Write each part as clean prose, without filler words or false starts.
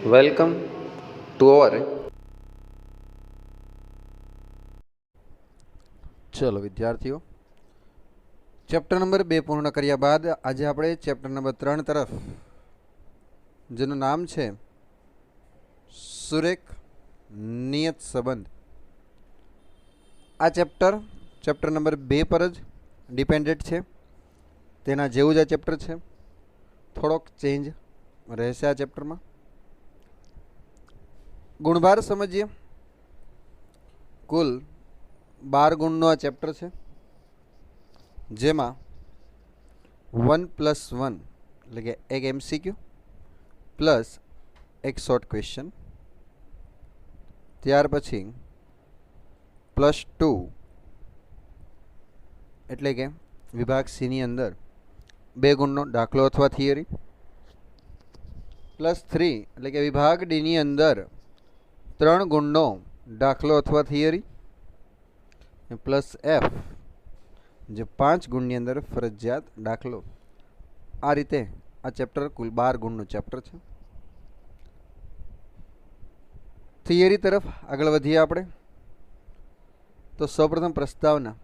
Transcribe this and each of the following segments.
Welcome to our ચલો વિદ્યાર્થીઓ, chapter number 2 પૂર્ણ કર્યા બાદ આજે આપણે ચેપ્ટર નંબર 3 તરફ, જેનું નામ છે સુરેખ નિયત સંબંધ. આ ચેપ્ટર નંબર 2 પર જ ડિપેન્ડેડ છે. તેના જેવું જ આ ચેપ્ટર છે, થોડોક ચેન્જ રહેશે આ ચેપ્ટરમાં. ગુણભાર સમજીએ. કુલ 12 ગુણનો આ ચેપ્ટર છે, જેમાં 1+1 એટલે કે એક MCQ પ્લસ એક શોર્ટ ક્વેશ્ચન, ત્યાર પછી +2 એટલે કે વિભાગ Cની અંદર 2 ગુણનો દાખલો અથવા થિયરી, +3 એટલે કે વિભાગ Dની અંદર 3 ગુણનો દાખલો અથવા થિયરી, +F જે 5 ગુણની અંદર ફરજિયાત દાખલો. આ રીતે આ ચેપ્ટર કુલ 12 ગુણનું ચેપ્ટર છે. થિયરી તરફ આગળ વધીએ આપણે. તો સૌપ્રથમ પ્રસ્તાવના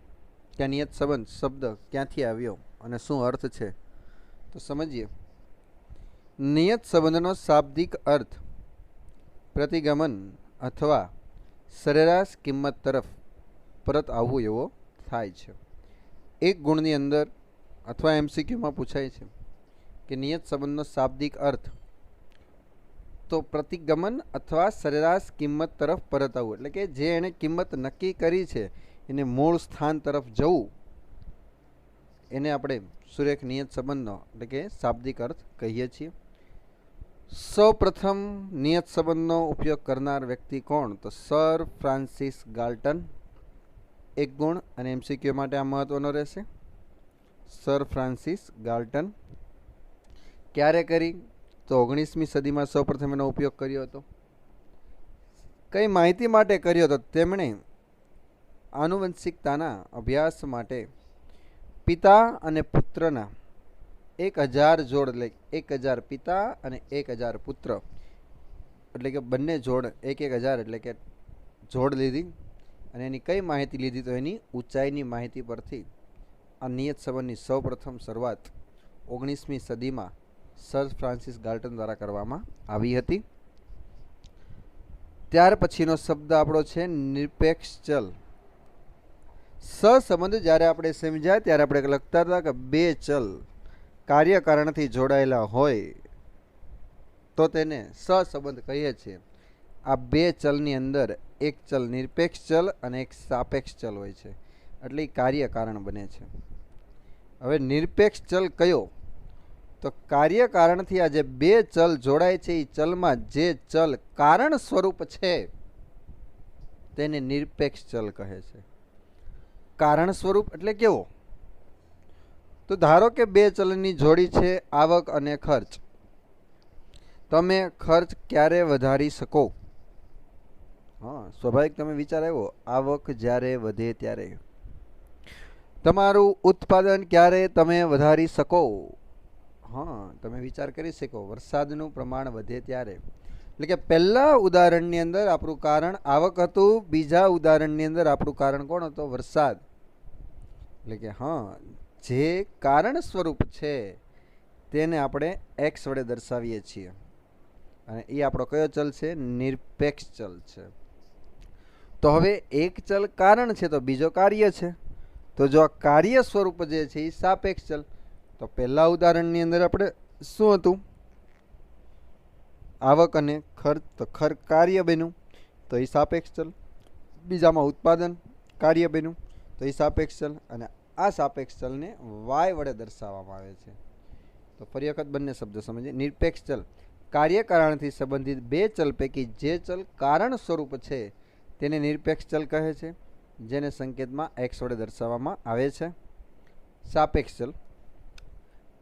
કે નિયત સંબંધ શબ્દ ક્યાંથી આવ્યો અને શું અર્થ છે, તો સમજીએ. નિયત સંબંધનો શાબ્દિક અર્થ પ્રતિગમન અથવા સરેરાશ કિંમત તરફ પરત આવવું એવો થાય છે. એક ગુણની અંદર અથવા MCQમાં પૂછાય છે કે નિયત સંબંધનો શાબ્દિક અર્થ, તો પ્રતિગમન અથવા સરેરાશ કિંમત તરફ પરત આવવું, એટલે કે જે એણે કિંમત નક્કી કરી છે એને મૂળ સ્થાન તરફ જવું, એને આપણે સુરેખ નિયત સંબંધનો એટલે કે શાબ્દિક અર્થ કહીએ છીએ. સૌ પ્રથમ નિયત સંબંધનો ઉપયોગ કરનાર વ્યક્તિ કોણ, તો સર ફ્રાન્સિસ ગાલ્ટન. 1 ગુણ અને MCQ માટે આ મહત્વનો રહેશે. Sir Francis Galton. ક્યારે કરી, તો 19મી સદીમાં સૌપ્રથમ એનો ઉપયોગ કર્યો હતો. કઈ માહિતી માટે કર્યો હતો, તેમણે આનુવંશિકતાના અભ્યાસ માટે પિતા અને પુત્રના 1000 જોડ, એટલે 1000 પિતા અને 1000 પુત્ર, એટલે કે બંને જોડ 1000 એટલે કે જોડ લીધી. અને એની કઈ માહિતી લીધી, તો એની ઊંચાઈની માહિતી પરથી આ નિયત સંબંધની સૌ પ્રથમ શરૂઆત 19મી સદીમાં સર ફ્રાન્સિસ ગાલ્ટન દ્વારા કરવામાં આવી હતી. ત્યાર પછીનો શબ્દ આપણો છે નિરપેક્ષ ચલ. સહસંબંધ જ્યારે આપણે સમજ્યા ત્યારે આપણે લખતા હતા કે 2 ચલ કાર્યકારણથી જોડાયેલા હોય તો તેને સહસંબંધ કહીએ છીએ. આ 2 ચલની અંદર એક ચલ નિરપેક્ષ ચલ અને એક સાપેક્ષ ચલ હોય છે, એટલે એ કાર્યકારણ બને છે. હવે નિરપેક્ષ ચલ કયો, તો કાર્યકારણથી આ જે 2 ચલ જોડાય છે, એ ચલમાં જે ચલ કારણ સ્વરૂપ છે તેને નિરપેક્ષ ચલ કહે છે. કારણ સ્વરૂપ એટલે કેવો, તો ધારો કે 2 ચલની જોડી છે આવક અને ખર્ચ. તમે ખર્ચ ક્યારે વધારી શકો, સ્વાભાવિક તમે વિચાર આવ્યો, આવક જ્યારે વધે ત્યારે. તમારું ઉત્પાદન ક્યારે તમે વધારી શકો, તમે વિચાર કરી શકો, વરસાદનું પ્રમાણ વધે ત્યારે. એટલે કે પહેલા ઉદાહરણની અંદર આપણું કારણ આવક હતું, બીજા ઉદાહરણની અંદર આપણું કારણ કોણ હતો, વરસાદ. એટલે કે જે કારણ સ્વરૂપ છે તેને આપણે x વડે દર્શાવીએ છીએ, અને એ આપણો કયો ચલ છે, નિરપેક્ષ ચલ છે. તો હવે એક ચલ કારણ છે તો બીજો કાર્ય છે, તો જો આ કાર્ય સ્વરૂપ જે છે એ સાપેક્ષ ચલ. તો પહેલા ઉદાહરણની અંદર આપણે શું હતું, આવક અને ખર્ચ, તો ખર્ચ કાર્ય બન્યું તો એ સાપેક્ષ ચલ. બીજામાં ઉત્પાદન કાર્ય બન્યું તો એ સાપેક્ષ ચલ, અને આ સાપેક્ષ ચલને y વડે દર્શાવવામાં આવે છે. તો ફરી વખત બંને શબ્દ સમજીએ. નિરપેક્ષ ચલ કાર્યકારણથી સંબંધિત 2 ચલ પૈકી જે ચલ કારણ સ્વરૂપ છે તેને નિરપેક્ષ ચલ કહે છે, જેને સંકેતમાં x વડે દર્શાવવામાં આવે છે. સાપેક્ષ ચલ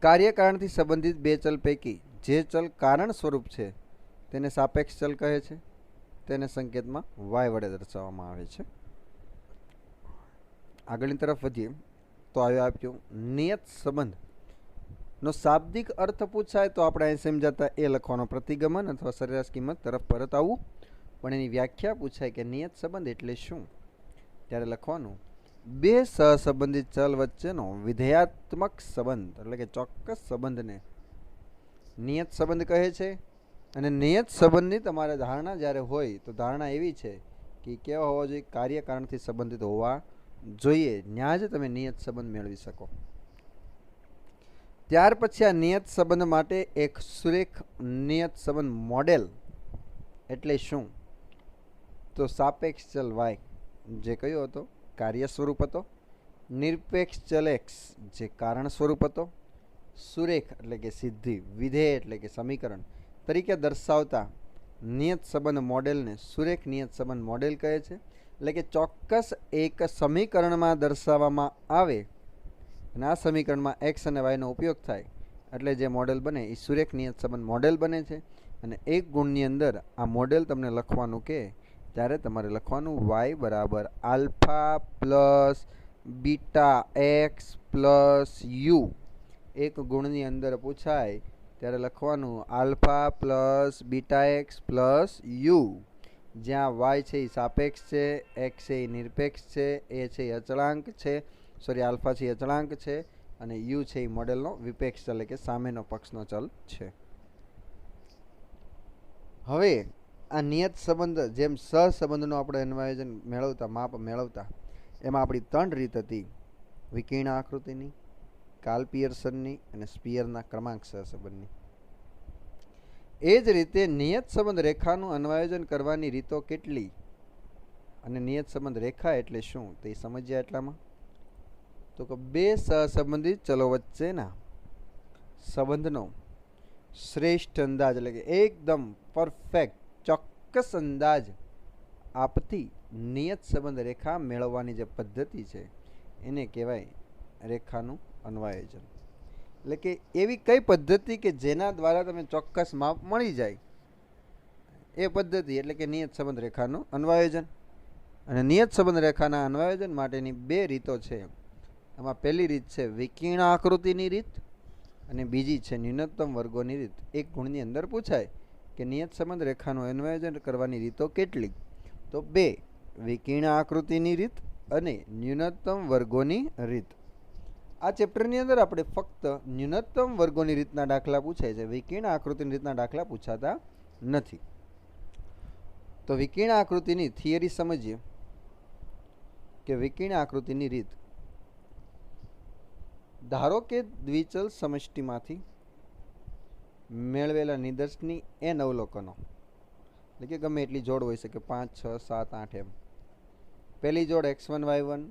કાર્યકારણથી સંબંધિત 2 ચલ પૈકી જે ચલ કારણ સ્વરૂપ છે તેને સાપેક્ષ ચલ કહે છે, તેને સંકેતમાં y વડે દર્શાવવામાં આવે છે. આગળની તરફ વધીએ તો આવ્યો આપ્યો નિયત સંબંધ નો શાબ્દિક અર્થ પૂછાય તો આપણે અહીં સમજાતા એ લખવાનો પ્રતિગમન અથવા સરેરાશ કિંમત તરફ પરત આવવું. પણ એની વ્યાખ્યા પૂછાય કે નિયત સંબંધ એટલે શું, ત્યારે લખવાનું બે સહસંબંધિત ચલ વચ્ચેનો વિધેયાત્મક સંબંધ એટલે કે ચોક્કસ સંબંધને નિયત સંબંધ કહે છે. અને નિયત સંબંધની તમારે ધારણા જ્યારે હોય તો ધારણા એવી છે કે કેવા હોવા જોઈએ, કાર્યકારણથી સંબંધિત હોવા જોઈએ. ત્યાં જ તમે નિયત સંબંધ મેળવી શકો. ત્યાર પછી આ નિયત સંબંધ માટે એક સુરેખ નિયત સંબંધ મોડેલ એટલે શું, તો સાપેક્ષ ચલ વાય જે કયો હતો કાર્ય સ્વરૂપ હતો, નિરપેક્ષ ચલ એક્સ જે કારણ સ્વરૂપ હતો, સુરેખ એટલે કે સિદ્ધિ, વિધેય એટલે કે સમીકરણ તરીકે દર્શાવતા નિયત સંબંધ મોડેલને સુરેખ નિયત સંબંધ મોડેલ કહે છે. એટલે કે ચોક્કસ એક સમીકરણમાં દર્શાવવામાં આવે અને આ સમીકરણમાં એક્સ અને વાયનો ઉપયોગ થાય એટલે જે મોડેલ બને એ સુરેખ નિયત સંબંધ મોડેલ બને છે. અને એક ગુણની અંદર આ મોડેલ તમને લખવાનું કે ત્યારે તમારે લખવાનું વાય બરાબર alpha plus beta x plus you. એક ગુણની અંદર પૂછાય ત્યારે લખવાનું alpha plus beta x plus you, જ્યાં વાય છે એ સાપેક્ષ છે, એક્સ છે એ નિરપેક્ષ છે, એ છે એ અચળાંક છે, આલ્ફા છે એ અચળાંક છે અને યુ છે એ મોડેલનો વિપેક્ષ ચલ એટલે કે સામેનો પક્ષનો ચલ છે. હવે આ નિયત સંબંધ જેમ સહસંબંધનું આપણે અન્વયોજન મેળવતા માપ મેળવતા એમાં આપણી 3 રીત હતી, વિકર્ણ આકૃતિની, કાર્લ પિયર્સનની અને સ્પિયરના ક્રમાંક સહસંબંધની. એ જ રીતે નિયત સંબંધ રેખાનું અન્વયોજન કરવાની રીતો કેટલી અને નિયત સંબંધ રેખા એટલે શું તે સમજ્યા. એટલામાં તો કે બે સહસંબંધિત ચલો વચ્ચેના સંબંધનો શ્રેષ્ઠ અંદાજ એટલે કે એકદમ પરફેક્ટ ચોક્કસ અંદાજ આપતી નિયત સંબંધ રેખા મેળવવાની જે પદ્ધતિ છે એને કહેવાય રેખાનું અન્વયોજન. એટલે કે એવી કઈ પદ્ધતિ કે જેના દ્વારા તમે ચોક્કસ માપ મળી જાય એ પદ્ધતિ એટલે કે નિયત સંબંધ રેખાનું અન્વયોજન. અને નિયત સંબંધ રેખાના અન્વયોજન માટેની 2 રીતો છે. એમાં પહેલી રીત છે વિકર્ણ આકૃતિની રીત અને બીજી છે ન્યૂનતમ વર્ગોની રીત. એક ગુણની અંદર પૂછાય કે નિયત સંબંધ રેખાનું અન્વયોજન કરવાની રીતો કેટલી, તો 2 વિકર્ણ આકૃતિની રીત અને ન્યૂનતમ વર્ગોની રીત. આ ચેપ્ટરની અંદર આપણે ફક્ત ન્યૂનતમ વર્ગોની રીતના દાખલા પૂછાય છે, વિકર્ણ આકૃતિની રીતના દાખલા પૂછાતા નથી. તો વિકર્ણ આકૃતિની થિયરી સમજીએ કે વિકર્ણ આકૃતિની રીત, ધારો કે દ્વિચલ સમષ્ટિમાંથી મેળવેલા નિદર્શની n અવલોકનો એટલે કે ગમે એટલી જોડ હોઈ શકે 5, 6, 7, 8 એમ. પહેલી જોડ x1 y1,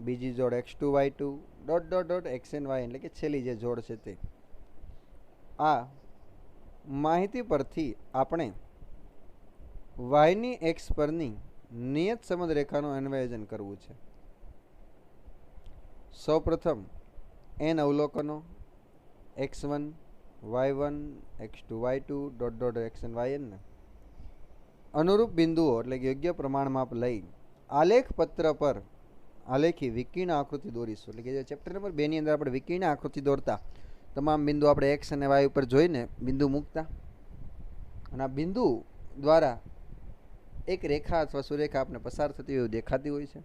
બીજી જોડ x2 y2 dot dot dot xn y એટલે કે છેલ્લી જે જોડ છે તે. આ માહિતી પરથી આપણે yની x પરની નિયત સંબંધ રેખાનું અન્વયોજન કરવું છે. સૌપ્રથમ n અવલોકનો x1 y1 x2 y2 dot dot xn yn ને અનુરૂપ બિંદુઓ એટલે કે યોગ્ય પ્રમાણમાપ લઈ આલેખ પત્ર પર આલેખી વિકર્ણ આકૃતિ દોરીશું. એટલે કે ચેપ્ટર નંબર 2 ની અંદર આપણે વિકર્ણ આકૃતિ દોરતા તમામ બિંદુ આપણે x અને y ઉપર જોઈને બિંદુ મૂકતા અને આ બિંદુ દ્વારા એક રેખા અથવા સુરેખા આપણે પસાર થતી હોય દેખાતી હોય છે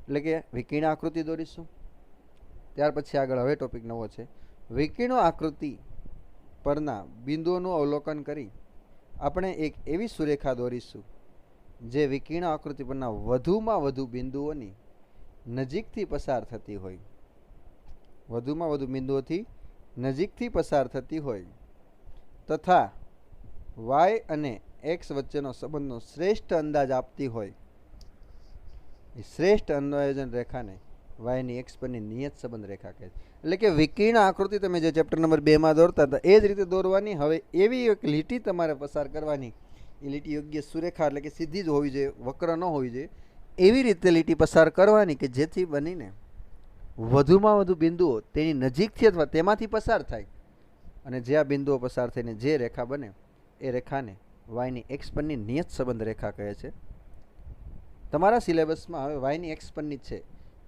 એટલે કે વિકર્ણ આકૃતિ દોરીશું. ત્યાર પછી આગળ હવે ટોપિક નવો છે, વિકર્ણ આકૃતિ પરના બિંદુઓનું અવલોકન કરી આપણે એક એવી સુરેખા દોરીશું જે વિકર્ણ આકૃતિ પરના વધુમાં વધુ બિંદુઓની નજીકથી પસાર થતી હોય, વધુમાં વધુ બિંદુઓથી નજીકથી પસાર થતી હોય તથા y અને x વચ્ચેનો સંબંધનો શ્રેષ્ઠ અંદાજ આપતી હોય. એ શ્રેષ્ઠ અન્વયોજન રેખાને yની x પરની નિયત સંબંધ રેખા કહે છે. એટલે કે વિકર્ણ આકૃતિ તમે જે ચેપ્ટર નંબર 2 માં દોરતા હતા એ જ રીતે દોરવાની. હવે એવી એક લીટી તમારે પસાર કરવાની, એ લીટી યોગ્ય સુરેખા એટલે કે સીધી જ હોવી જોઈએ, વક્ર ન હોવી જોઈએ. એવી રીતે લીટી પસાર કરવાની કે જેથી બનીને વધુમાં વધુ બિંદુઓ તેની નજીકથી અથવા તેમાંથી પસાર થાય અને જે આ બિંદુઓ પસાર થઈને જે રેખા બને એ રેખાને yની x પરની નિયત સંબંધ રેખા કહે છે. તમારા સિલેબસમાં હવે yની x પરની જ છે,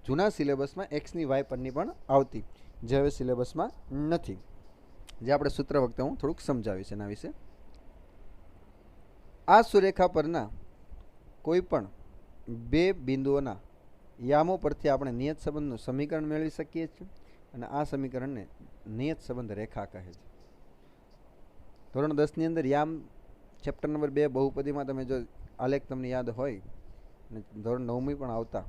જૂના સિલેબસમાં xની y પરની પણ આવતી, જે હવે સિલેબસમાં નથી. જે આપણે સૂત્ર વખતે હું થોડુંક સમજાવીશ એના વિશે. આ સુરેખા પરના કોઈ પણ બે બિંદુઓના યામો પરથી આપણે નિયત સંબંધનું સમીકરણ મેળવી શકીએ છીએ અને આ સમીકરણને નિયત સંબંધ રેખા કહે છે. ધોરણ 10ની અંદર યામ ચેપ્ટર નંબર 2 બહુપદીમાં તમે જો આલેખ તમને યાદ હોય અને ધોરણ 9મી પણ આવતા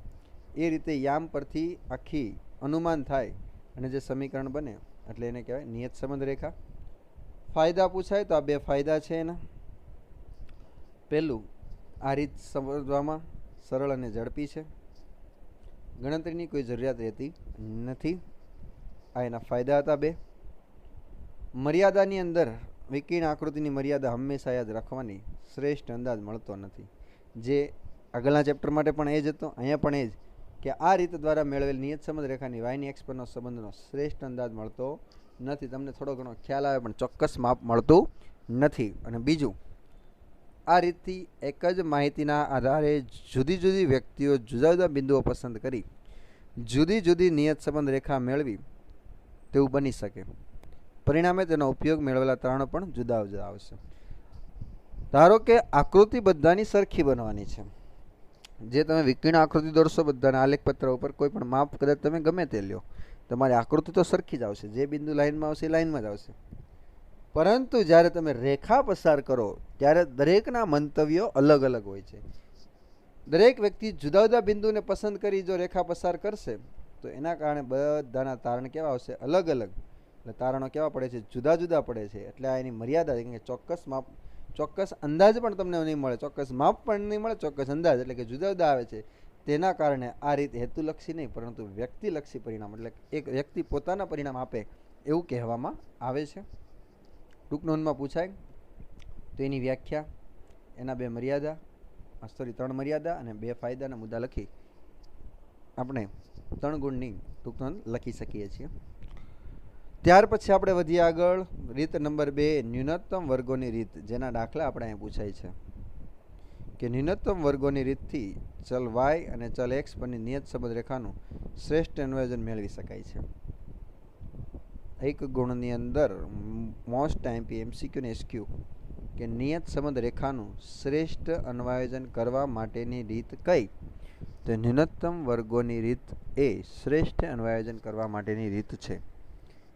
એ રીતે યામ પરથી આખી અનુમાન થાય અને જે સમીકરણ બને એટલે એને કહેવાય નિયત સંબંધ રેખા. ફાયદા પૂછાય તો આ બે ફાયદા છે એના. પહેલું, આ રીત સમજવામાં સરળ અને ઝડપી છે, ગણતરીની કોઈ જરૂરિયાત રહેતી નથી. આ એના ફાયદા હતા બે. મર્યાદાની અંદર વિકર્ણ આકૃતિની મર્યાદા હંમેશા યાદ રાખવાની શ્રેષ્ઠ અંદાજ મળતો નથી. જે આગળના ચેપ્ટર માટે પણ એ જ હતો, અહીંયા પણ એ જ કે આ રીત દ્વારા મેળવેલ નિયત સંબંધ રેખાની વાયની એક્સ પરનો સંબંધનો શ્રેષ્ઠ અંદાજ મળતો નથી. તમને થોડો ઘણો ખ્યાલ આવે પણ ચોક્કસ માપ મળતું નથી. અને બીજું, આ રીતથી એક જ માહિતીના આધારે જુદી જુદી વ્યક્તિઓ જુદા જુદા બિંદુઓ પસંદ કરી જુદી જુદી નિયત સંબંધ રેખા મેળવી તેવું બની શકે. પરિણામે તેનો ઉપયોગ મેળવેલા તારણો પણ જુદા જુદા આવશે. ધારો કે આકૃતિ બધાની સરખી બનવાની છે. જે તમે વિકર્ણ આકૃતિ દોરશો બધાના આલેખપત્ર ઉપર કોઈ પણ માપ કદાચ તમે ગમે તે લ્યો, તમારી આકૃતિ તો સરખી જ આવશે. જે બિંદુ લાઇનમાં આવશે એ લાઇનમાં જ આવશે. પરંતુ જ્યારે તમે રેખા પસાર કરો ત્યારે દરેકના મંતવ્યો અલગ અલગ હોય છે. દરેક વ્યક્તિ જુદા જુદા બિંદુને પસંદ કરી જો રેખા પસાર કરશે તો એના કારણે બધાના તારણ કેવા આવશે? અલગ અલગ. એટલે તારણો કેવા પડે છે? જુદા જુદા પડે છે. એટલે આ એની મર્યાદા છે કે ચોક્કસ માપ, ચોક્કસ અંદાજ પણ તમને નહીં મળે, ચોક્કસ માપ પણ નહીં મળે, ચોક્કસ અંદાજ એટલે કે જુદા જુદા આવે છે. તેના કારણે આ રીત હેતુલક્ષી નહીં પરંતુ વ્યક્તિલક્ષી પરિણામ, એટલે એક વ્યક્તિ પોતાના પરિણામ આપે એવું કહેવામાં આવે છે. ટૂંક નોંધમાં પૂછાય તો એની વ્યાખ્યા, એના બે મર્યાદા, ત્રણ મર્યાદા અને બે ફાયદાના મુદ્દા લખી આપણે 3 ગુણની ટૂંક નોંધ લખી શકીએ છીએ. ત્યાર પછી આપણે વધીએ આગળ. રીત નંબર 2, ન્યૂનતમ વર્ગોની રીત, જેના દાખલા આપણે અહીં પૂછાય છે કે ન્યૂનતમ વર્ગોની રીતથી ચલ y અને ચલ x પરની નિયત સંબંધ રેખાનું શ્રેષ્ઠ અન્વયન મેળવી શકાય છે. એક ગુણની અંદર મોસ્ટ આઈએમપી એમસીક્યુ ને એસક્યુ કે નિયત સંબંધ રેખાનું શ્રેષ્ઠ અન્વયન કરવા માટેની રીત કઈ? તો ન્યૂનતમ વર્ગોની રીત એ શ્રેષ્ઠ અન્વયન કરવા માટેની રીત છે.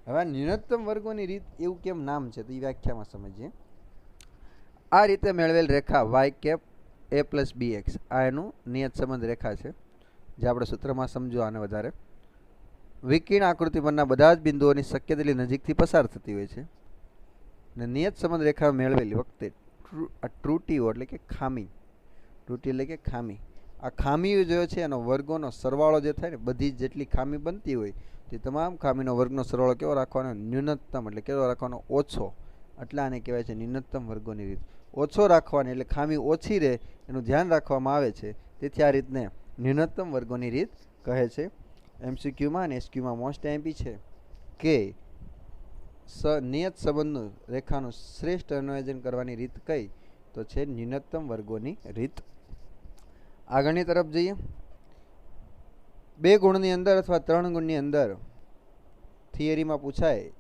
હવે ન્યૂનતમ વર્ગોની રીત એવું કેમ નામ છે તો એ વ્યાખ્યામાં સમજીએ. આ રીતે મેળવેલ રેખા y cap a plus bx આ એનું નિયત સંબંધ રેખા છે, જે આપણે સૂત્રમાં સમજો આને વધારે. વિકર્ણ આકૃતિ પરના બધા જ બિંદુઓની શક્ય તેટલી નજીકથી પસાર થતી હોય છે. અને નિયત સંબંધ રેખા મેળવેલી વખતે આ ત્રુટીઓ એટલે કે ખામી, ત્રુટી એટલે કે ખામી, આ ખામીઓ જે છે એનો વર્ગોનો સરવાળો જે થાય ને, બધી જેટલી ખામી બનતી હોય તે તમામ ખામીનો વર્ગનો સરવાળો કેવો રાખવાનો? ન્યૂનતમ એટલે કેવો રાખવાનો? ઓછો. એટલે આને કહેવાય છે ન્યૂનતમ વર્ગોની રીત. ઓછો રાખવાની એટલે ખામી ઓછી રહે એનું ધ્યાન રાખવામાં આવે છે. તેથી આ રીતને ન્યૂનતમ વર્ગોની રીત કહે છે. એમસીક્યુમાં અને એસક્યુમાં મોસ્ટ આઈએમપી છે કે નિયત સંબંધનું રેખાનું શ્રેષ્ઠ અન્વયન કરવાની રીત કઈ? તો છે ન્યૂનતમ વર્ગોની રીત. આગળની તરફ જઈએ. 2 ગુણની અંદર અથવા 3 ગુણની અંદર થિયરીમાં પૂછાય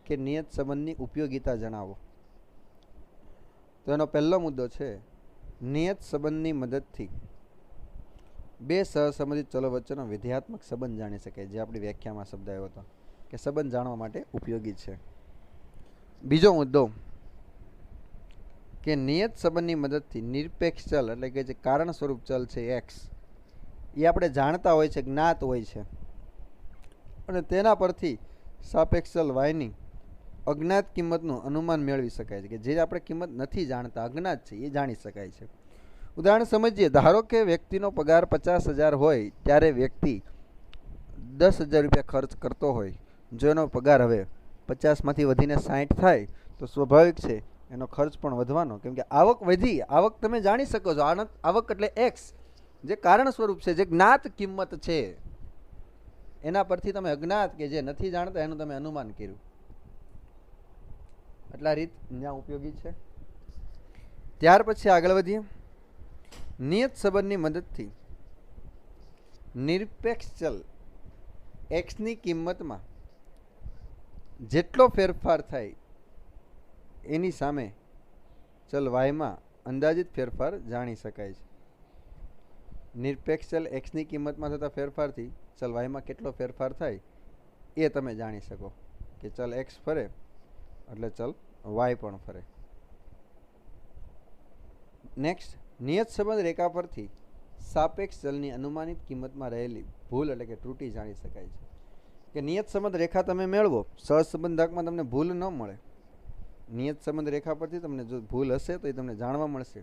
કે નિયત સંબંધની ઉપયોગિતા જણાવો. તો એનો પહેલો મુદ્દો છે નિયત સંબંધની મદદથી બે સહસંબંધિત ચલો વચ્ચેનો વિધેયાત્મક સંબંધ જાણી શકાય, જે આપણી વ્યાખ્યામાં શબ્દ આવ્યો હતો કે સંબંધ જાણવા માટે ઉપયોગી છે. બીજો મુદ્દો કે નિયત સંબંધની મદદથી નિરપેક્ષ ચલ એટલે કે જે કારણ સ્વરૂપ ચલ છે એક્સ એ આપણે જાણતા હોય છે, જ્ઞાત હોય છે, અને તેના પરથી સાપેક્ષ ચલ વાયની અજ્ઞાત કિંમતનું અનુમાન મેળવી શકાય છે, કે જે આપણે કિંમત નથી જાણતા, અજ્ઞાત છે, એ જાણી શકાય છે. ઉદાહરણ સમજીએ. ધારો કે વ્યક્તિનો પગાર 50,000 હોય ત્યારે વ્યક્તિ 10,000 રૂપિયા ખર્ચ કરતો હોય. જો એનો પગાર હવે 50માંથી વધીને 60 થાય તો સ્વાભાવિક છે એનો ખર્ચ પણ વધવાનો, કેમ કે આવક વધી. આવક તમે જાણી શકો છો, આવક એટલે એક્સ, જે કારણ સ્વરૂપ છે, જે જ્ઞાત કિંમત છે, એના પરથી તમે અજ્ઞાત કે જે નથી જાણતા એનું તમે અનુમાન કર્યું. એટલા રીત ત્યાં ઉપયોગી છે. ત્યાર પછી આગળ વધીએ. નિયત સંબંધની મદદથી નિરપેક્ષ ચલ એક્સની કિંમતમાં જેટલો ફેરફાર થાય એની સામે ચલ વાયમાં અંદાજિત ફેરફાર જાણી શકાય છે. નિરપેક્ષ ચલ એક્સની કિંમતમાં થતા ફેરફારથી ચલ વાયમાં કેટલો ફેરફાર થાય એ તમે જાણી શકો કે ચલ એક્સ ફરે એટલે ચલ વાય પણ ફરે. નેક્સ્ટ, નિયત સંબંધ રેખા પરથી સાપેક્ષ ચલની અનુમાનિત કિંમતમાં રહેલી ભૂલ એટલે કે ત્રુટિ જાણી શકાય છે. કે નિયત સંબંધ રેખા તમે મેળવો, સહસંબંધકમાં તમને ભૂલ ન મળે. નિયત સંબંધ રેખા પરથી તમને જો ભૂલ હશે તો એ તમને જાણવા મળશે,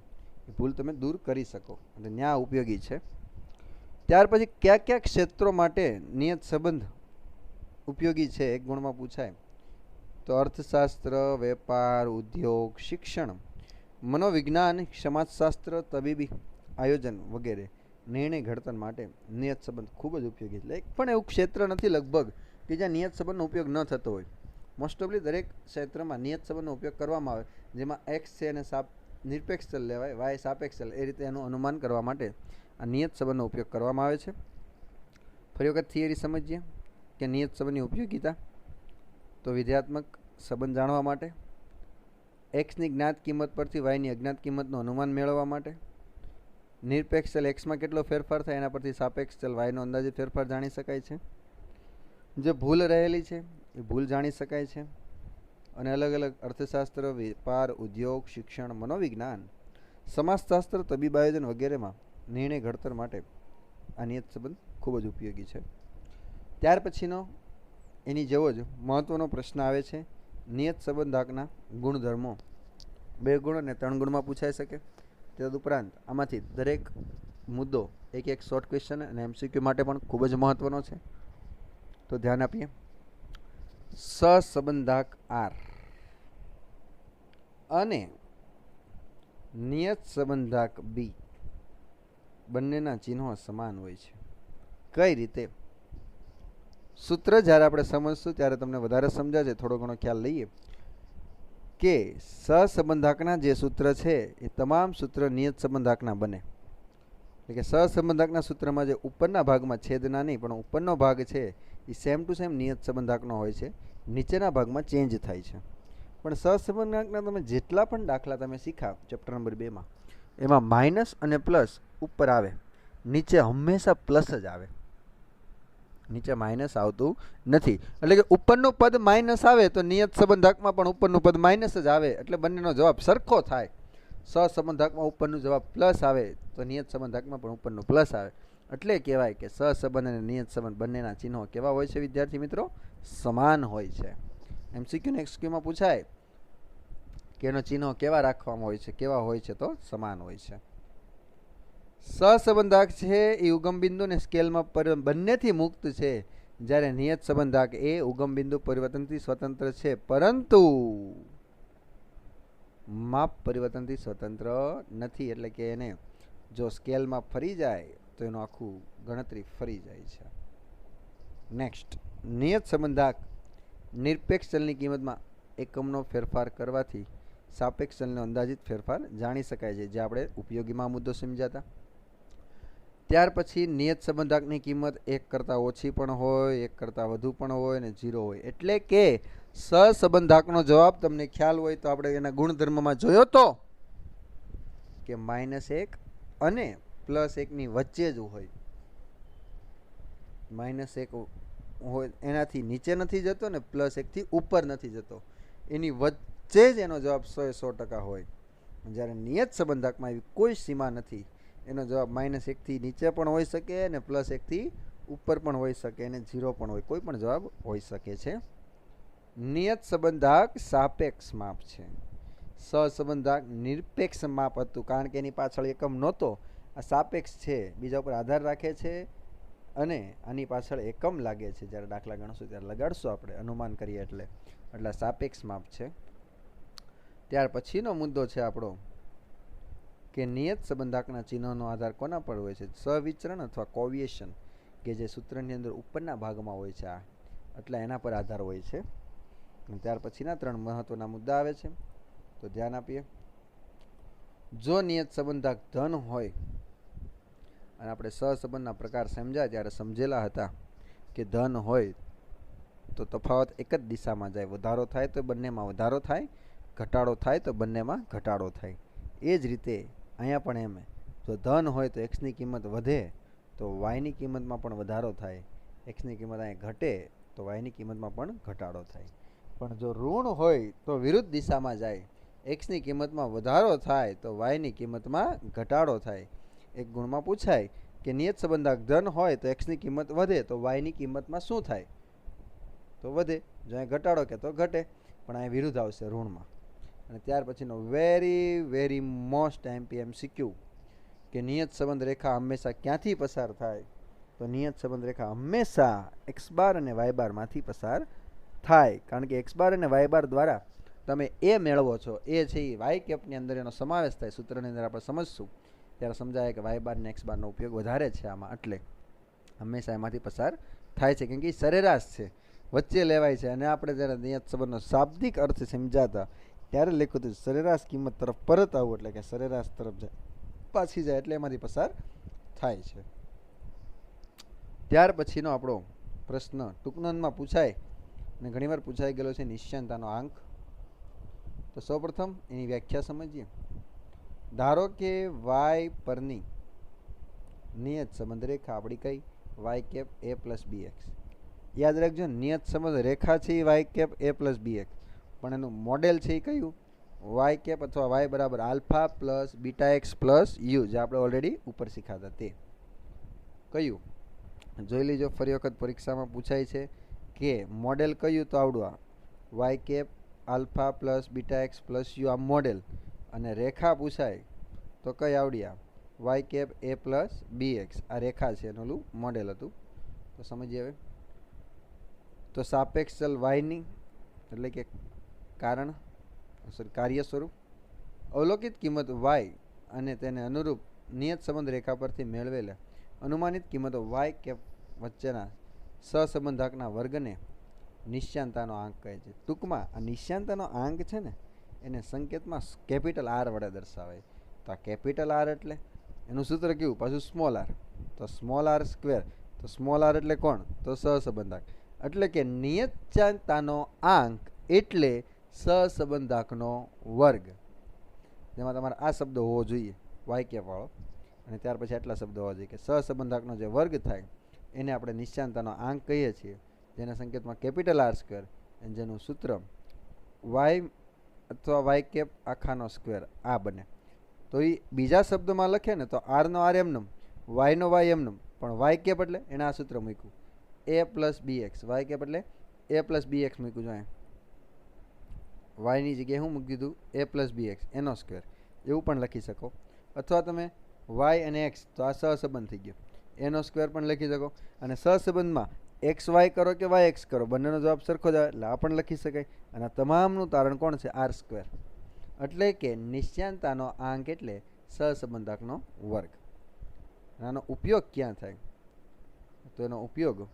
એ ભૂલ તમે દૂર કરી શકો એટલે ન્યા ઉપયોગી છે. ત્યાર પછી કયા કયા ક્ષેત્રો માટે નિયત સંબંધ ઉપયોગી છે એક ગુણમાં પૂછાય તો અર્થશાસ્ત્ર, વેપાર, ઉદ્યોગ, શિક્ષણ, મનોવિજ્ઞાન, સમાજશાસ્ત્ર, તબીબી, આયોજન વગેરે નિર્ણય ઘડતર માટે નિયત સંબંધ ખૂબ જ ઉપયોગી છે. એક પણ એવું ક્ષેત્ર નથી લગભગ કે જ્યાં નિયત સંબંધનો ઉપયોગ ન થતો હોય. મોસ્ટ ઓફલી દરેક ક્ષેત્રમાં નિયત સંબંધનો ઉપયોગ કરવામાં આવે, જેમાં એક્સ છે અને નિરપેક્ષ ચલ લેવાય, વાય સાપેક્ષ ચલ, એ રીતે એનું અનુમાન કરવા માટે આ નિયત સંબંધનો ઉપયોગ કરવામાં આવે છે. ફરી વખત થિયરી સમજીએ કે નિયત સંબંધની ઉપયોગિતા. તો વિધેયાત્મક સંબંધ જાણવા માટે, એક્સની જ્ઞાત કિંમત પરથી વાયની અજ્ઞાત કિંમતનું અનુમાન મેળવવા માટે, નિરપેક્ષ ચલ એક્સમાં કેટલો ફેરફાર થાય એના પરથી સાપેક્ષ ચલ વાયનો અંદાજિત ફેરફાર જાણી શકાય છે. જે ભૂલ રહેલી છે એ ભૂલ જાણી શકાય છે. અને અલગ અલગ અર્થશાસ્ત્ર, વેપાર, ઉદ્યોગ, શિક્ષણ, મનોવિજ્ઞાન, સમાજશાસ્ત્ર, તબીબ, આયોજન વગેરેમાં નિર્ણય ઘડતર માટે આ નિયત સંબંધ ખૂબ જ ઉપયોગી છે. ત્યાર પછીનો એની જેવો જ મહત્ત્વનો પ્રશ્ન આવે છે નિયત સંબંધાકના ગુણધર્મો. 2 ગુણ અને 3 ગુણમાં પૂછાઈ શકે. તદુપરાંત આમાંથી દરેક મુદ્દો એક એક શોર્ટ ક્વેશ્ચન અને એમસીક્યુ માટે પણ ખૂબ જ મહત્ત્વનો છે. તો ધ્યાન આપીએ. સહસંબંધાક આર અને નિયત સંબંધાક બી બંનેના ચિહ્નો સમાન હોય છે. કઈ રીતે? સૂત્ર જ્યારે આપણે સમજશું ત્યારે તમને વધારે સમજાશે. થોડો ઘણો ખ્યાલ લઈએ કે સહસંબંધાકના જે સૂત્ર છે એ તમામ સૂત્ર નિયત સંબંધાકના બને. એટલે કે સહસંબંધાકના સૂત્રમાં જે ઉપરના ભાગમાં છેદના નહીં પણ ઉપરનો ભાગ છે એ સેમ ટુ સેમ નિયત સંબંધાકનો હોય છે, નીચેના ભાગમાં ચેન્જ થાય છે. પણ સહસંબંધાકના તમે જેટલા પણ દાખલા તમે શીખા ચેપ્ટર નંબર 2માં, એમાં માઇનસ અને પ્લસ ઉપર આવે, નીચે હંમેશા પ્લસ જ આવે, નીચે માઇનસ આવતું નથી. એટલે કે ઉપરનું પદ માઇનસ આવે તો નિયત સંબંધાકમાં પણ ઉપરનું પદ માઇનસ જ આવે, એટલે બંનેનો જવાબ સરખો થાય. સહસંબંધાકમાં ઉપરનું જવાબ પ્લસ આવે તો નિયત સંબંધાકમાં પણ ઉપરનું પ્લસ આવે. એટલે કહેવાય કે સહસંબંધ અને નિયત સંબંધ બંનેના ચિહ્નો કેવા હોય છે વિદ્યાર્થી મિત્રો? સમાન હોય છે. એમસીક્યુ ને એક્સક્યુમાં પૂછાય કે એનો ચિહ્નો કેવા રાખવામાં હોય છે, કેવા હોય છે? તો સમાન હોય છે. સહસંબંધાક છે એ ઉગમ બિંદુ અને સ્કેલમાં બંનેથી મુક્ત છે, જ્યારે નિયત સંબંધાક એ ઉગમ બિંદુ પરિવર્તનથી સ્વતંત્ર છે, પરંતુ માપ પરિવર્તનથી સ્વતંત્ર નથી. એટલે કે એને જો સ્કેલમાં ફરી જાય તો એનું આખું ગણતરી ફરી જાય છે. નેક્સ્ટ, નિયત સંબંધાક નિરપેક્ષ ચલની કિંમતમાં એકમનો ફેરફાર કરવાથી સાપેક્ષ ચલનો અંદાજિત ફેરફાર જાણી શકાય છે, જે આપણે ઉપયોગીમાં મુદ્દો સમજ્યા હતા. ત્યાર પછી નિયત સંબંધાકની કિંમત 1 કરતાં ઓછી પણ હોય, 1 કરતાં વધુ પણ હોય અને 0 હોય. એટલે કે સહસંબંધાકનો જવાબ તમને ખ્યાલ હોય તો આપણે એના ગુણધર્મમાં જોયો તો કે -1 અને +1ની વચ્ચે જ હોય. -1 હોય એનાથી નીચે નથી જતો ને +1થી ઉપર નથી જતો, એની વચ્ચે જ એનો જવાબ 100% હોય. જ્યારે નિયત સંબંધાકમાં એવી કોઈ સીમા નથી. એનો જવાબ -1થી નીચે પણ હોઈ શકે અને +1થી ઉપર પણ હોઈ શકે અને 0 પણ હોય, કોઈ પણ જવાબ હોઈ શકે છે. નિયત સંબંધાક સાપેક્ષ માપ છે. સહસંબંધાક નિરપેક્ષ માપ હતું, કારણ કે એની પાછળ એકમ નહોતો. આ સાપેક્ષ છે, બીજા ઉપર આધાર રાખે છે અને આની પાછળ એકમ લાગે છે. જ્યારે દાખલા ગણશું ત્યારે લગાડશું આપણે, અનુમાન કરીએ એટલે સાપેક્ષ માપ છે. ત્યાર પછીનો મુદ્દો છે આપણો કે નિયત સંબંધાકના ચિહ્નોનો આધાર કોના પર હોય છે? સહવિચરણ અથવા કોવિએશન, કે જે સૂત્રની અંદર ઉપરના ભાગમાં હોય છે, એટલે એના પર આધાર હોય છે. ત્યાર પછીના 3 મહત્વના મુદ્દા આવે છે, તો ધ્યાન આપીએ. જો નિયત સંબંધાક ધન હોય, અને આપણે સહસંબંધના પ્રકાર સમજ્યા ત્યારે સમજેલા હતા કે ધન હોય તો તફાવત એક જ દિશામાં જાય, વધારો થાય તો બંનેમાં વધારો થાય ઘટાડો થાય તો બંનેમાં ઘટાડો થાય. એ જ રીતે અહીંયા પણ એમ જો ધન હોય તો એક્સની કિંમત વધે તો વાયની કિંમતમાં પણ વધારો થાય. એક્સની કિંમત અહીંયા ઘટે તો વાયની કિંમતમાં પણ ઘટાડો થાય. પણ જો ઋણ હોય તો વિરુદ્ધ દિશામાં જાય. એક્સની કિંમતમાં વધારો થાય તો વાયની કિંમતમાં ઘટાડો થાય. એક ગુણમાં પૂછાય કે નિયત સંબંધાંક ધન હોય તો એક્સની કિંમત વધે તો વાયની કિંમતમાં શું થાય? તો વધે. જો અહીં ઘટાડો કે તો ઘટે, પણ અહીં વિરુદ્ધ આવશે ઋણમાં. અને ત્યાર પછીનો વેરી મોસ્ટ MCQ કે નિયત સંબંધ રેખા હંમેશા ક્યાંથી પસાર થાય? તો નિયત સંબંધ રેખા હંમેશા એક્સ બાર અને વાય બારમાંથી પસાર થાય. કારણ કે એક્સ બાર અને વાય બાર દ્વારા તમે એ મેળવો છો, એ છે એ વાય કેપની અંદર એનો સમાવેશ થાય. સૂત્રની અંદર આપણે સમજશું ત્યારે સમજાય કે વાય બાર અને એક્સ બારનો ઉપયોગ વધારે છે આમાં, એટલે હંમેશા એમાંથી પસાર થાય છે. કેમ કે એ સરેરાશ છે, વચ્ચે લેવાય છે. અને આપણે જ્યારે નિયત સંબંધનો શાબ્દિક અર્થ સમજાતા ત્યારે લખ્યું હતું સરેરાશ કિંમત તરફ પરત આવવું, એટલે કે સરેરાશ તરફ જાય પાછી જાય, એટલે એમાંથી પસાર થાય છે. ત્યાર પછીનો આપણો પ્રશ્ન ટૂંકનોંધમાં પૂછાય અને ઘણીવાર પૂછાઈ ગયેલો છે નિશ્ચયતાનો આંક. તો સૌપ્રથમ એની વ્યાખ્યા સમજીએ. ધારો કે વાય પરની નિયત સંબંધ રેખા આપણી કઈ? Y cap a plus b x. યાદ રાખજો, નિયત સંબંધ રેખા છે Y cap a plus b x, પણ એનું મોડેલ છે એ કયું? વાય કેપ અથવા વાય બરાબર alpha plus beta x plus you, જે આપણે ઓલરેડી ઉપર શીખાતા તે કયું? જોઈ લીજો, ફરી વખત પરીક્ષામાં પૂછાય છે કે મોડેલ કયું? તો આવડું આ y cap alpha plus beta x plus u, આ મોડેલ. અને રેખા પૂછાય તો કઈ આવડી? આ y cap a plus b x, આ રેખા છે, એનું ઓલું મોડેલ હતું. તો સમજીએ હવે. તો સાપેક્ષ ચલ વાયની એટલે કે કારણ કાર્ય સ્વરૂપ અવલોકિત કિંમત વાય અને તેને અનુરૂપ નિયત સંબંધ રેખા પરથી મેળવેલા અનુમાનિત કિંમતો વાય કેપ વચ્ચેના સહસંબંધાંકના વર્ગને નિશ્ચાંતાનો આંક કહે છે. ટૂંકમાં આ નિશ્ચાંતાનો આંક છે ને, એને સંકેતમાં કેપિટલ આર વડે દર્શાવાય. તો આ કેપિટલ આર એટલે એનું સૂત્ર કેવું? પાછું સ્મોલ આર. તો સ્મોલ આર સ્ક્વેર. તો સ્મોલ આર એટલે કોણ? તો સહસંબંધાંક. એટલે કે નિયતાંકનો આંક એટલે સહસંબંધાંકનો વર્ગ. જેમાં તમારે આ શબ્દ હોવો જોઈએ વાય કેપ વાળો, અને ત્યાર પછી આટલા શબ્દ હોવા જોઈએ કે સહસંબંધાંકનો જે વર્ગ થાય એને આપણે નિશ્ચાંતાનો આંક કહીએ છીએ, જેના સંકેતમાં કેપિટલ આર સ્ક્વેર, અને જેનું સૂત્ર વાય અથવા વાય કેપ આખાનો સ્ક્વેર આ બને. તો એ બીજા શબ્દમાં લખે ને તો આરનો આર એમનમ, વાયનો વાય એમનમ, પણ વાય કેપ એટલે એને આ સૂત્ર મૂક્યું એ plus b x. Y cap એટલે એ પ્લસ બી એક્સ મૂક્યું. જો વાયની જગ્યાએ શું મૂકી દીધું? એ પ્લસ બી એક્સ એનો સ્ક્વેર, એવું પણ લખી શકો. અથવા તમે વાય અને એક્સ, તો આ સહસંબંધ થઈ ગયો, એનો સ્ક્વેર પણ લખી શકો. અને સહસંબંધમાં એક્સ વાય કરો કે વાય એક્સ કરો, બંનેનો જવાબ સરખો જ આવે, એટલે આ પણ લખી શકાય. અને આ તમામનું તારણ કોણ છે? R square. એટલે કે નિશ્ચાંતાનો આંક એટલે સહસંબંધાંકનો વર્ગ. આનો ઉપયોગ ક્યાં થાય? તો એનો ઉપયોગ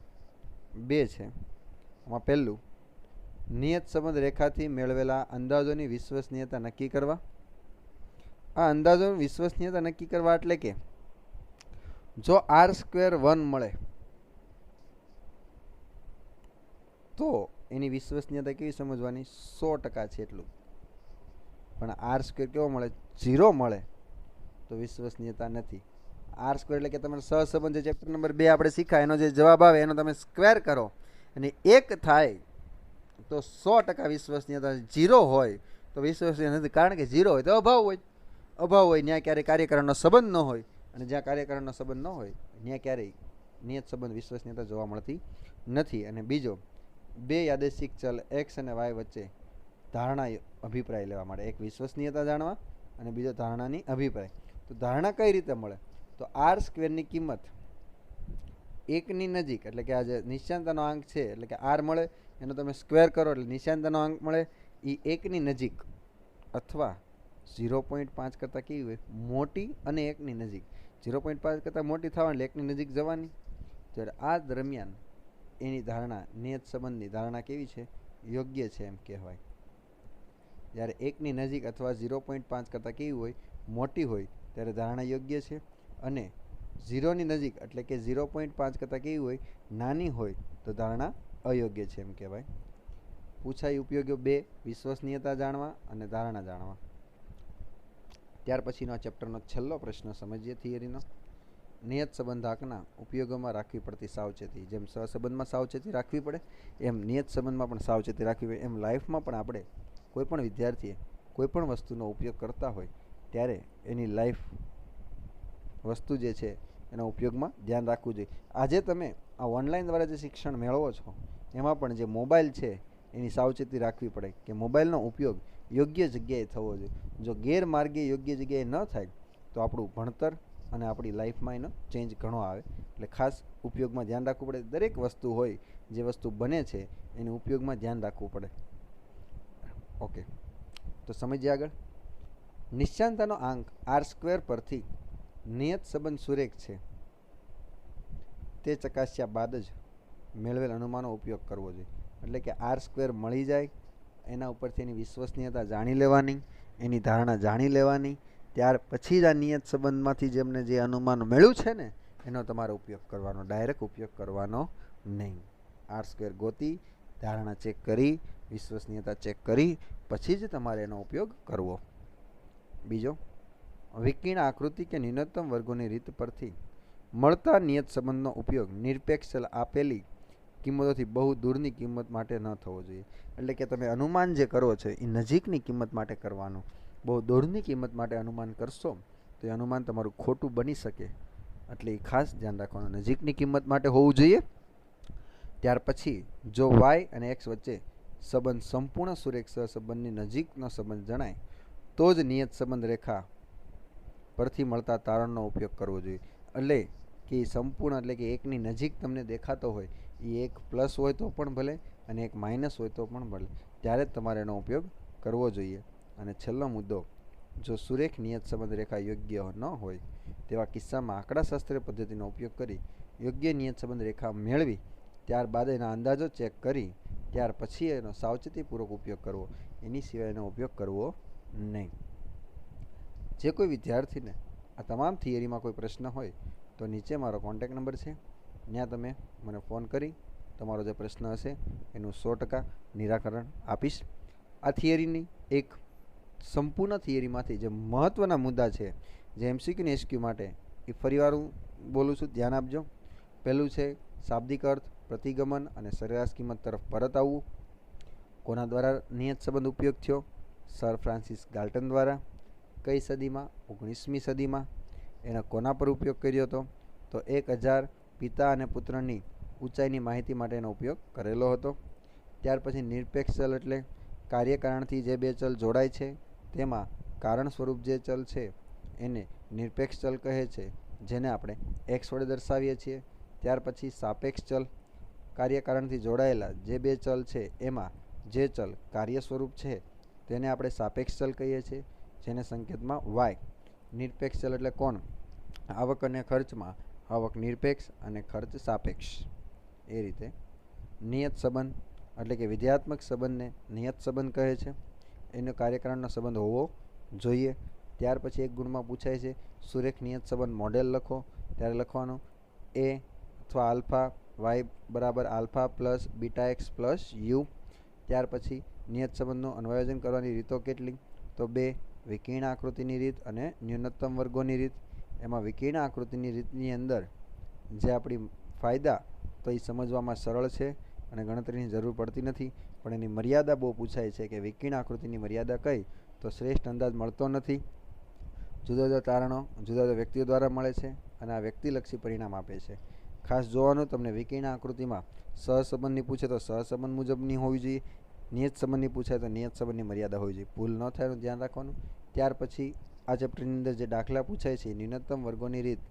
બે છે. આમાં પહેલું, નિયત સંબંધ રેખાથી મેળવેલા અંદાજોની વિશ્વસનીયતા નક્કી કરવા. આ અંદાજોની વિશ્વસનીયતા નક્કી કરવા એટલે કે જો આર સ્ક્વેર 1 મળે તો એની વિશ્વસનીયતા કેવી સમજવાની? 100% છે એટલું. પણ આર સ્ક્વેર કેવો મળે? 0 મળે તો વિશ્વસનીયતા નથી. આર સ્ક્વેર એટલે કે તમે સહસંબંધ જે ચેપ્ટર નંબર 2 આપણે શીખાય એનો જે જવાબ આવે એનો તમે સ્ક્વેર કરો અને 1 થાય તો 100% વિશ્વસનીયતા. 0 હોય તો વિશ્વસનીય નથી, કારણ કે 0 હોય તો અભાવ હોય. અભાવ હોય ત્યાં ક્યારેય કાર્યકારણનો સંબંધ ન હોય, અને જ્યાં કાર્યકારણનો સંબંધ ન હોય ત્યાં ક્યારેય નિયત સંબંધ વિશ્વસનીયતા જોવા મળતી નથી. અને બીજો, બે યાદચ્છિક ચલ એક્સ અને વાય વચ્ચે ધારણા અભિપ્રાય લેવા માટે, એક વિશ્વસનીયતા જાણવા અને બીજો ધારણાની અભિપ્રાય. તો ધારણા કઈ રીતે મળે? તો આર સ્ક્વેરની કિંમત 1ની નજીક, એટલે કે આ જે નિશ્ચાંતાનો આંક છે એટલે કે આર મળે એનો તમે સ્ક્વેર કરો એટલે નિશ્ચાંતાનો આંક મળે, એ 1ની નજીક અથવા 0.5 કરતાં કેવી હોય? મોટી અને 1ની નજીક. 0.5 કરતાં મોટી થવા એટલે 1ની નજીક જવાની. જ્યારે આ દરમિયાન એની ધારણા, નિયત સંબંધની ધારણા કેવી છે? યોગ્ય છે એમ કહેવાય. જ્યારે 1ની નજીક અથવા 0.5 કરતાં કેવી હોય? મોટી હોય ત્યારે ધારણા યોગ્ય છે. અને 0ની નજીક એટલે કે 0.5 કરતાં કેવી હોય? નાની હોય તો ધારણા અયોગ્ય છે એમ કહેવાય. પૂછાય ઉપયોગો 2 વિશ્વસનીયતા જાણવા અને ધારણા જાણવા. ત્યાર પછીનો ચેપ્ટરનો છેલ્લો પ્રશ્ન સમજીએ થિયરીનો. નિયત સંબંધાંકના ઉપયોગોમાં રાખવી પડતી સાવચેતી. જેમ સહસંબંધમાં સાવચેતી રાખવી પડે એમ નિયત સંબંધમાં પણ સાવચેતી રાખવી પડે. એમ લાઈફમાં પણ આપણે કોઈ પણ વિદ્યાર્થીએ કોઈ પણ વસ્તુનો ઉપયોગ કરતા હોય ત્યારે એની લાઈફ વસ્તુ જે છે એના ઉપયોગમાં ધ્યાન રાખવું જોઈએ. આજે તમે આ ઓનલાઈન દ્વારા જે શિક્ષણ મેળવો છો એમાં પણ જે મોબાઈલ છે એની સાવચેતી રાખવી પડે કે મોબાઈલનો ઉપયોગ યોગ્ય જગ્યાએ થવો જોઈએ. જો ગેરમાર્ગે યોગ્ય જગ્યાએ ન થાય તો આપણું ભણતર અને આપણી લાઈફમાં એનો ચેન્જ ઘણો આવે. એટલે ખાસ ઉપયોગમાં ધ્યાન રાખવું પડે. દરેક વસ્તુ હોય જે વસ્તુ બને છે એને ઉપયોગમાં ધ્યાન રાખવું પડે. ઓકે, તો સમજીએ આગળ. નિશ્ચાંતનો આંક r² પરથી નિયત સંબંધ સુરેખ છે તે ચકાસ્યા બાદ જ મેળવેલ અનુમાનનો ઉપયોગ કરવો જોઈએ. એટલે કે r² મળી જાય એના ઉપરથી એની વિશ્વસનીયતા જાણી લેવાની, એની ધારણા જાણી લેવાની, ત્યાર પછી જ આ નિયત સંબંધમાંથી જેમને જે અનુમાન મળ્યું છે ને એનો તમારે ઉપયોગ કરવાનો, ડાયરેક્ટ ઉપયોગ કરવાનો નહીં. r² ગોતી, ધારણા ચેક કરી, વિશ્વસનીયતા ચેક કરી પછી જ તમારે એનો ઉપયોગ કરવો. બીજો, વિકર્ણ આકૃતિ કે ન્યૂનતમ વર્ગોની રીત પરથી મળતા નિયત સંબંધનો ઉપયોગ નિરપેક્ષ આપેલી કિંમતોથી બહુ દૂરની કિંમત માટે ન થવો જોઈએ. એટલે કે તમે અનુમાન જે કરો છો એ નજીકની કિંમત માટે કરવાનું. બહુ દૂરની કિંમત માટે અનુમાન કરશો તો એ અનુમાન તમારું ખોટું બની શકે. એટલે એ ખાસ ધ્યાન રાખવાનું, નજીકની કિંમત માટે હોવું જોઈએ. ત્યાર પછી જો y અને x વચ્ચે સંબંધ સંપૂર્ણ સુરેખ સહસંબંધની નજીકનો સંબંધ જણાય તો જ નિયત સંબંધ રેખા પરથી મળતા તારણનો ઉપયોગ કરવો જોઈએ. એટલે કે સંપૂર્ણ એટલે કે એકની નજીક તમને દેખાતો હોય એ એક પ્લસ હોય તો પણ ભલે અને એક માઇનસ હોય તો પણ ભલે, ત્યારે જ તમારે એનો ઉપયોગ કરવો જોઈએ. અને છેલ્લો મુદ્દો, જો સુરેખ નિયત સંબંધ રેખા યોગ્ય ન હોય તેવા કિસ્સામાં આંકડાશાસ્ત્રીય પદ્ધતિનો ઉપયોગ કરી યોગ્ય નિયત સંબંધ રેખા મેળવી ત્યારબાદ એના અંદાજો ચેક કરી ત્યાર પછી એનો સાવચેતીપૂર્વક ઉપયોગ કરવો. એની સિવાય એનો ઉપયોગ કરવો નહીં. જે કોઈ વિદ્યાર્થીને આ તમામ થિયરીમાં કોઈ પ્રશ્ન હોય તો નીચે મારો કોન્ટેક નંબર છે, ત્યાં તમે મને ફોન કરી તમારો જે પ્રશ્ન હશે એનું 100% નિરાકરણ આપીશ. આ થિયરીની એક સંપૂર્ણ થિયરીમાંથી જે મહત્ત્વના મુદ્દા છે જે MCQ અને SQ માટે એ ફરીવાર હું બોલું છું, ધ્યાન આપજો. પહેલું છે શાબ્દિક અર્થ, પ્રતિગમન અને સરેરાશ કિંમત તરફ પરત આવવું. કોના દ્વારા નિયત સંબંધ ઉપયોગ થયો? સર ફ્રાન્સિસ ગાલ્ટન દ્વારા. કઈ સદીમાં? 19મી સદીમાં. એના કોના પર ઉપયોગ કર્યો હતો? તો 1000 પિતા અને પુત્રની ઊંચાઈની માહિતી માટે એનો ઉપયોગ કરેલો હતો. ત્યાર પછી નિરપેક્ષ ચલ એટલે કાર્યકારણથી જે બે ચલ જોડાય છે તેમાં કારણ સ્વરૂપ જે ચલ છે એને નિરપેક્ષ ચલ કહે છે, જેને આપણે x વડે દર્શાવીએ છીએ. ત્યાર પછી સાપેક્ષ ચલ, કાર્યકારણથી જોડાયેલા જે બે ચલ છે એમાં જે ચલ કાર્ય સ્વરૂપ છે તેને આપણે સાપેક્ષ ચલ કહીએ છીએ, જેને સંકેતમાં y. નિરપેક્ષ ચલ એટલે કોણ? આવક અને ખર્ચમાં આવક નિરપેક્ષ અને ખર્ચ સાપેક્ષ. એ રીતે નિયત સંબંધ એટલે કે વિધેયાત્મક સંબંધને નિયત સંબંધ કહે છે. એનો કાર્યકારણનો સંબંધ હોવો જોઈએ. ત્યાર પછી એક ગુણમાં પૂછાય છે સુરેખ નિયત સંબંધ મોડેલ લખો. ત્યારે લખવાનું a અથવા આલ્ફા y બરાબર alpha plus beta x plus you. ત્યાર પછી નિયત સંબંધનું અન્વયોજન કરવાની રીતો કેટલી? તો 2, વિકર્ણ આકૃતિની રીત અને ન્યૂનતમ વર્ગોની રીત. એમાં વિકર્ણ આકૃતિની રીતની અંદર જે આપણી ફાયદા તો એ સમજવામાં સરળ છે અને ગણતરીની જરૂર પડતી નથી, પણ એની મર્યાદા બહુ પૂછાય છે કે વિકર્ણ આકૃતિની મર્યાદા કઈ? તો શ્રેષ્ઠ અંદાજ મળતો નથી. જુદા જુદા તારણો જુદા જુદા વ્યક્તિઓ દ્વારા મળે છે અને આ વ્યક્તિલક્ષી પરિણામ આપે છે. ખાસ જોવાનું, તમને વિકર્ણ આકૃતિમાં સહસંબંધની પૂછે તો સહસંબંધ મુજબની હોવી જોઈએ, નિયત સંબંધની પૂછાય તો નિયત સંબંધની મર્યાદા હોવી જોઈએ. ભૂલ ન થાય એનું ધ્યાન રાખવાનું. ત્યાર પછી આ ચેપ્ટરની અંદર જે દાખલા પૂછાય છે ન્યૂનતમ વર્ગોની રીત,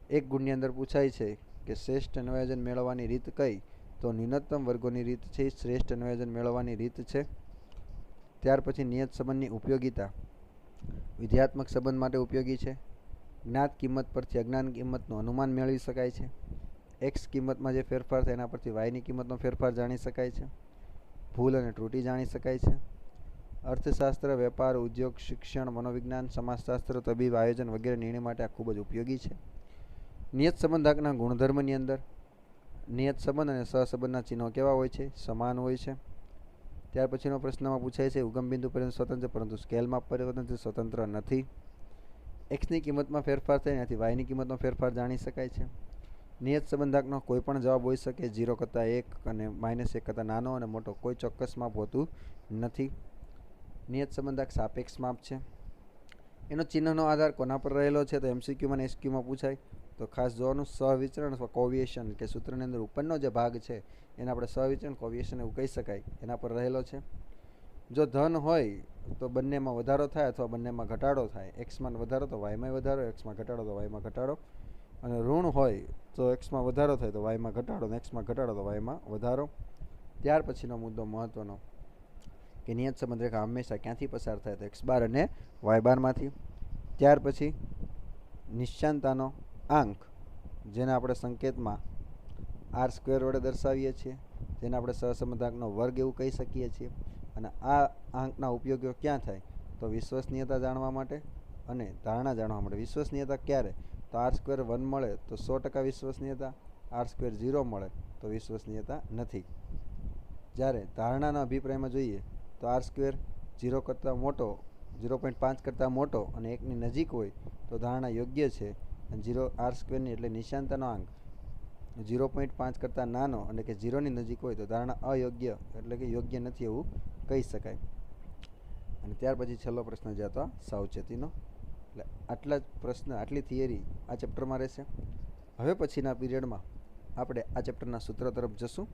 એક ગુણની અંદર પૂછાય છે કે શ્રેષ્ઠ અન્વયોજન મેળવવાની રીત કઈ? તો ન્યૂનતમ વર્ગોની રીત છે એ શ્રેષ્ઠ અન્વયોજન મેળવવાની રીત છે. ત્યાર પછી નિયત સંબંધની ઉપયોગિતા વિધેયાત્મક સંબંધ માટે ઉપયોગી છે. જ્ઞાત કિંમત પરથી અજ્ઞાત કિંમતનું અનુમાન મેળવી શકાય છે. x કિંમતમાં જે ફેરફાર થાય એના પરથી yની કિંમતનો ફેરફાર જાણી શકાય છે. ભૂલ અને ત્રુટિ જાણી શકાય છે. અર્થશાસ્ત્ર, વેપાર, ઉદ્યોગ, શિક્ષણ, મનોવિજ્ઞાન, સમાજશાસ્ત્ર, તબીબ, આયોજન વગેરે નિર્ણય માટે આ ખૂબ જ ઉપયોગી છે. નિયત સંબંધાંકના ગુણધર્મની અંદર નિયત સંબંધ અને સહસંબંધના ચિહ્નો કેવા હોય છે? સમાન હોય છે. ત્યાર પછીનો પ્રશ્નમાં પૂછાય છે ઉગમ બિંદુ પર્યંત સ્વતંત્ર પરંતુ સ્કેલમાં પરિવર્તનથી સ્વતંત્ર નથી. એક્સની કિંમતમાં ફેરફાર થાય ત્યાંથી વાયની કિંમતનો ફેરફાર જાણી શકાય છે. નિયત સંબંધાંકનો કોઈ પણ જવાબ હોઈ શકે, 0 કરતાં 1 અને -1 કરતાં નાનો અને મોટો, કોઈ ચોક્કસ માપ હોતું નથી. નિયત સંબંધાંક સાપેક્ષ માપ છે. એનો ચિહ્નનો આધાર કોના પર રહેલો છે? તો એમસીક્યુમાં અને એસક્યુમાં પૂછાય તો ખાસ જોવાનું સહવિચરણ અથવા કોવિએશન કે સૂત્રની અંદર ઉપરનો જે ભાગ છે એને આપણે સહવિચરણ કોવિએશન એવું કહી શકાય, એના પર રહેલો છે. જો ધન હોય તો બંનેમાં વધારો થાય અથવા બંનેમાં ઘટાડો થાય. એક્સમાં વધારો તો વાયમાં વધારો, એક્સમાં ઘટાડો તો વાયમાં ઘટાડો. અને ઋણ હોય તો એક્સમાં વધારો થાય તો વાયમાં ઘટાડો, અને એક્સમાં ઘટાડો તો વાયમાં વધારો. ત્યાર પછીનો મુદ્દો મહત્વનો કે નિયત સંબંધ રેખા હંમેશા ક્યાંથી પસાર થાય? તો એક્સ બાર અને વાય બારમાંથી. ત્યાર પછી નિશ્ચાંતાનો આંક, જેને આપણે સંકેતમાં r² વડે દર્શાવીએ છીએ, જેને આપણે સહસંબંધાંકનો વર્ગ એવું કહી શકીએ છીએ. અને આ આંકના ઉપયોગો ક્યાં થાય? તો વિશ્વસનીયતા જાણવા માટે અને ધારણા જાણવા માટે. વિશ્વસનીયતા ક્યારે? તો r² 1 મળે તો 100% વિશ્વસનીયતા, r² 0 મળે તો વિશ્વસનીયતા નથી. જ્યારે ધારણાના અભિપ્રાયમાં જોઈએ તો r² 0 કરતાં મોટો, 0.5 કરતાં મોટો અને 1ની નજીક હોય તો ધારણા યોગ્ય છે. અને r²ની એટલે નિશાંતાનો આંક 0.5 કરતાં નાનો અને કે 0ની નજીક હોય તો ધારણા અયોગ્ય એટલે કે યોગ્ય નથી એવું કહી શકાય. અને ત્યાર પછી છેલ્લો પ્રશ્ન જે હતો સાવચેતીનો. એટલે આટલા જ પ્રશ્ન, આટલી થિયરી આ ચેપ્ટરમાં રહેશે. હવે પછીના પીરિયડમાં આપણે આ ચેપ્ટરના સૂત્ર તરફ જશું.